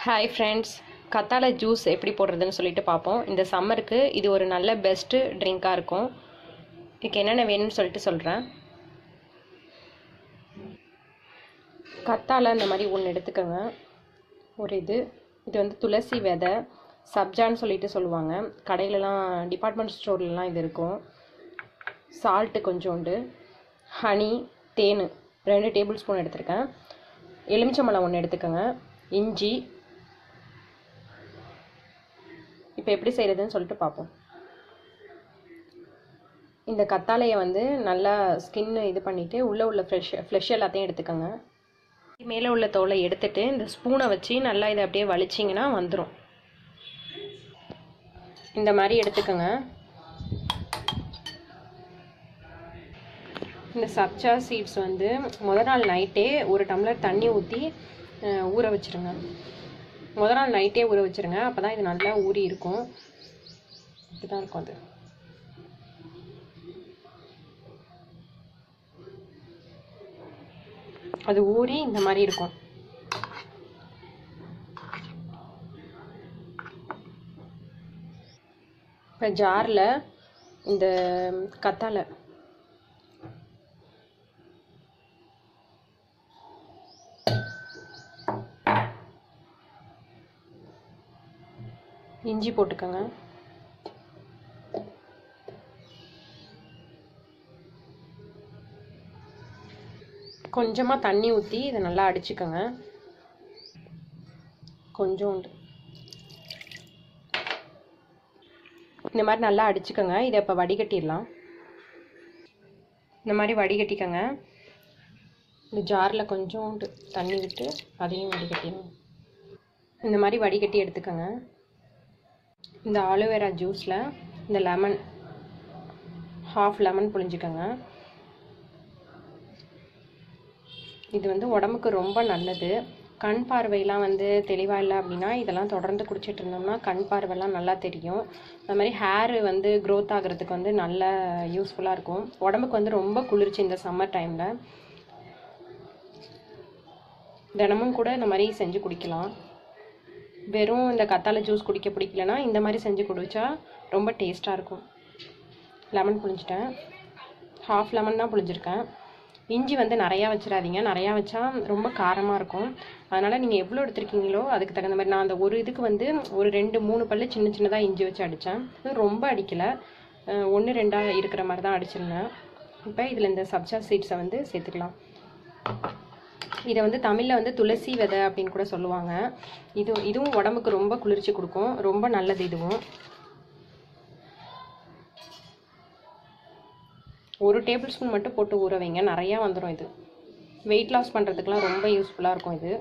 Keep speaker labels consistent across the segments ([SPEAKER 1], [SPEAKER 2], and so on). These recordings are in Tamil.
[SPEAKER 1] ஹாய் ஃப்ரெண்ட்ஸ், கத்தாழை ஜூஸ் எப்படி போடுறதுன்னு சொல்லிட்டு பார்ப்போம். இந்த சம்மருக்கு இது ஒரு நல்ல பெஸ்ட்டு ட்ரிங்காக இருக்கும். இதுக்கு என்னென்ன வேணும்னு சொல்லிட்டு சொல்கிறேன். கத்தாழை இந்த மாதிரி ஒன்று எடுத்துக்கோங்க. ஒரு இது வந்து துளசி விதை, சப்ஜான்னு சொல்லிட்டு சொல்லுவாங்க. கடையிலலாம் டிபார்ட்மெண்ட் ஸ்டோர்லலாம் இது இருக்கும். சால்ட்டு கொஞ்சோண்டு, ஹனி, தேன் 2 டேபிள் ஸ்பூன் எடுத்துருக்கேன். எலுமிச்சம்பழம் ஒன்று எடுத்துக்கோங்க. இஞ்சி. இப்போ எப்படி செய்கிறதுன்னு சொல்லிட்டு பார்ப்போம். இந்த கத்தாழையை வந்து நல்லா ஸ்கின்னு இது பண்ணிவிட்டு உள்ளே உள்ள ஃப்ளெஷ் எல்லாத்தையும் எடுத்துக்கோங்க. மேலே உள்ள தோலை எடுத்துட்டு இந்த ஸ்பூனை வச்சு நல்லா இதை அப்படியே வலிச்சிங்கன்னா வந்துடும். இந்த மாதிரி எடுத்துக்கோங்க. இந்த சப்ஜா சீட்ஸ் வந்து முதல் நாள் நைட்டே ஒரு டம்ளர் தண்ணி ஊற்றி ஊற வச்சுருங்க. முதல் நாள் நைட்டே ஊற வச்சுருங்க. அப்போ தான் இது நல்லா ஊறி இருக்கும். இப்படி தான் இருக்கும் அது ஊறி இந்த மாதிரி இருக்கும். இப்போ ஜாரில் இந்த கத்தாழை இஞ்சி போட்டுக்கோங்க. கொஞ்சமாக தண்ணி ஊற்றி இதை நல்லா அடிச்சுக்கோங்க. கொஞ்சோண்டு இந்த மாதிரி நல்லா அடிச்சுக்கோங்க. இதை இப்போ வடிகட்டிடலாம். இந்த மாதிரி வடிகட்டிக்கோங்க. இந்த ஜாரில் கொஞ்சோண்டு தண்ணி விட்டு அதையும் வடிகட்டிடணும். இந்த மாதிரி வடிகட்டி எடுத்துக்கோங்க. இந்த ஆலோவேரா ஜூஸில் இந்த லெமன், ஹாஃப் லெமன் புழிஞ்சிக்கோங்க. இது வந்து உடம்புக்கு ரொம்ப நல்லது. கண் பார்வையெல்லாம் வந்து தெளிவாக இல்லை அப்படின்னா இதெல்லாம் தொடர்ந்து குடிச்சிட்டு இருந்தோம்னா கண் பார்வையெல்லாம் நல்லா தெரியும். அது மாதிரி ஹேர் வந்து க்ரோத் ஆகிறதுக்கு வந்து நல்ல யூஸ்ஃபுல்லாக இருக்கும். உடம்புக்கு வந்து ரொம்ப குளிர்ச்சி இந்த சம்மர் டைமில். தினமும் கூட இந்த மாதிரி செஞ்சு குடிக்கலாம். வெறும் இந்த கத்தாழை ஜூஸ் குடிக்க பிடிக்கலனா இந்த மாதிரி செஞ்சு குடித்தா ரொம்ப டேஸ்ட்டாக இருக்கும். லெமன் புழிஞ்சிட்டேன். ஹாஃப் லெமன் தான் புழிஞ்சிருக்கேன். இஞ்சி வந்து நிறையா வச்சிடாதீங்க. நிறையா வச்சா ரொம்ப காரமாக இருக்கும். அதனால் நீங்கள் எவ்வளோ எடுத்துருக்கீங்களோ அதுக்கு தகுந்த மாதிரி. நான் அந்த ஒரு இதுக்கு வந்து ஒரு 2-3 பல்லு சின்ன சின்னதாக இஞ்சி வச்சு அடித்தேன். ரொம்ப அடிக்கலை, 1-2 இருக்கிற மாதிரி தான் அடிச்சிருந்தேன். இப்போ இதில் இந்த சப்ஜா சீட்ஸை வந்து சேர்த்துக்கலாம். இதை வந்து தமிழில் வந்து துளசி விதை அப்படின்னு கூட சொல்லுவாங்க. இதுவும் உடம்புக்கு ரொம்ப குளிர்ச்சி கொடுக்கும். ரொம்ப நல்லது. இதுவும் 1 டேபிள் ஸ்பூன் மட்டும் போட்டு ஊற வைங்க. நிறையா வந்துடும். இது வெயிட் லாஸ் பண்ணுறதுக்கெலாம் ரொம்ப யூஸ்ஃபுல்லாக இருக்கும். இது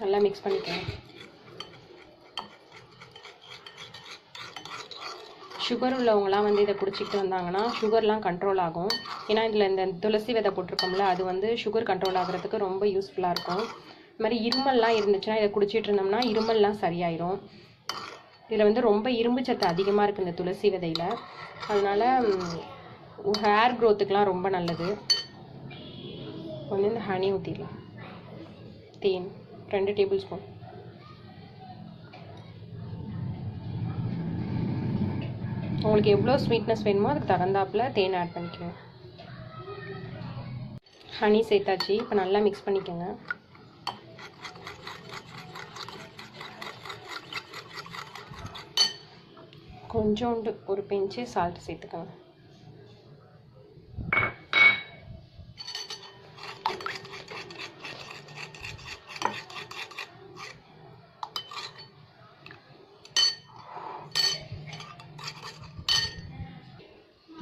[SPEAKER 1] நல்லா மிக்ஸ் பண்ணிக்கோங்க. சுகர் உள்ளவங்களாம் வந்து இதை குடிச்சிக்கிட்டு வந்தாங்கன்னா சுகர்லாம் கண்ட்ரோல் ஆகும். ஏன்னா இதில் இந்த துளசி விதை போட்டிருக்கோம்ல, அது வந்து சுகர் கண்ட்ரோல் ஆகிறதுக்கு ரொம்ப யூஸ்ஃபுல்லாக இருக்கும். இது மாதிரி இருமல்லாம் இருந்துச்சுன்னா இதை குடிச்சிட்டு இருந்தோம்னா இருமல்லாம் சரியாயிடும். இதில் வந்து ரொம்ப இரும்பு சத்து அதிகமாக இருக்குது இந்த துளசி விதையில். அதனால் ஹேர் க்ரோத்துக்கெலாம் ரொம்ப நல்லது. வந்து இந்த ஹனி ஊற்றிடலாம். தேன் 2 டேபிள் ஸ்பூன். உங்களுக்கு எவ்வளோ ஸ்வீட்னஸ் வேணுமோ அதுக்கு தகுந்தாப்பில் தேன் ஆட் பண்ணிக்கோங்க. ஹனி சேர்த்தாச்சு. இப்போ நல்லா மிக்ஸ் பண்ணிக்கோங்க. கொஞ்சோண்டு ஒரு பிஞ்சு சால்ட் சேர்த்துக்கோங்க.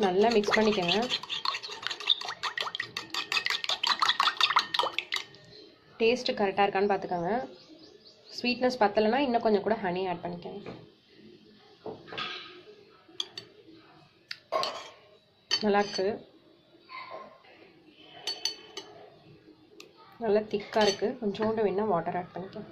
[SPEAKER 1] நல்லா மிக்ஸ் பண்ணிக்கோங்க. டேஸ்ட்டு கரெக்டாக இருக்கான்னு பார்த்துக்கோங்க. ஸ்வீட்னஸ் பத்தலைன்னா இன்னும் கொஞ்சம் கூட ஹனி ஆட் பண்ணிக்கோங்க. நல்லாயிருக்கு. நல்லா திக்காக இருக்குது. கொஞ்சோண்டு வேணால் வாட்டர் ஆட் பண்ணிக்கோங்க.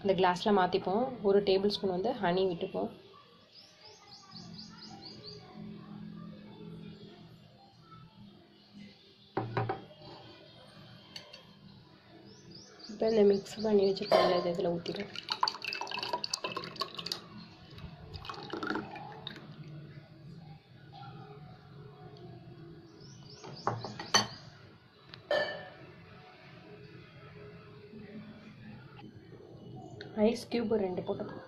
[SPEAKER 1] இந்த கிளாஸில் மாற்றிப்போம். 1 டேபிள் ஸ்பூன் வந்து ஹனி விட்டுப்போம். இப்போ இந்த மிக்ஸ் பண்ணி வச்சுருக்கோம்ல இது இதில் ஊற்றிடும். ஐஸ் க்யூப் 2 போட்டுப்போம்.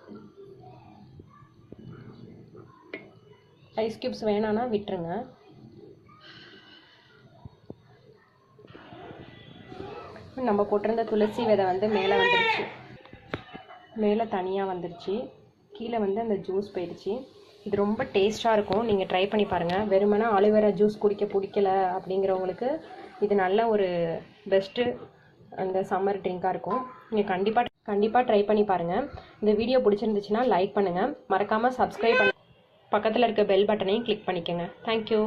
[SPEAKER 1] ஐஸ் க்யூப்ஸ் வேணான்னா விட்டுருங்க. நம்ம போட்டிருந்த துளசி விதை வந்து மேலே வந்துடுச்சு, மேலே தனியாக வந்துடுச்சு, கீழே வந்து அந்த ஜூஸ் போயிடுச்சு. இது ரொம்ப டேஸ்ட்டாக இருக்கும், நீங்கள் ட்ரை பண்ணி பாருங்கள். வெறுமனா ஆலிவேரா ஜூஸ் குடிக்க பிடிக்கல அப்படிங்கிறவங்களுக்கு இது நல்ல ஒரு பெஸ்ட்டு அந்த சம்மர் ட்ரிங்காக இருக்கும். நீங்கள் கண்டிப்பாக ட்ரை பண்ணி பாருங்கள். இந்த வீடியோ பிடிச்சிருந்துச்சுன்னா லைக் பண்ணுங்கள், மறக்காமல் சப்ஸ்கிரைப் பண்ண பக்கத்தில் இருக்க பெல் பட்டனையும் கிளிக் பண்ணிக்கோங்க. தேங்க்யூ.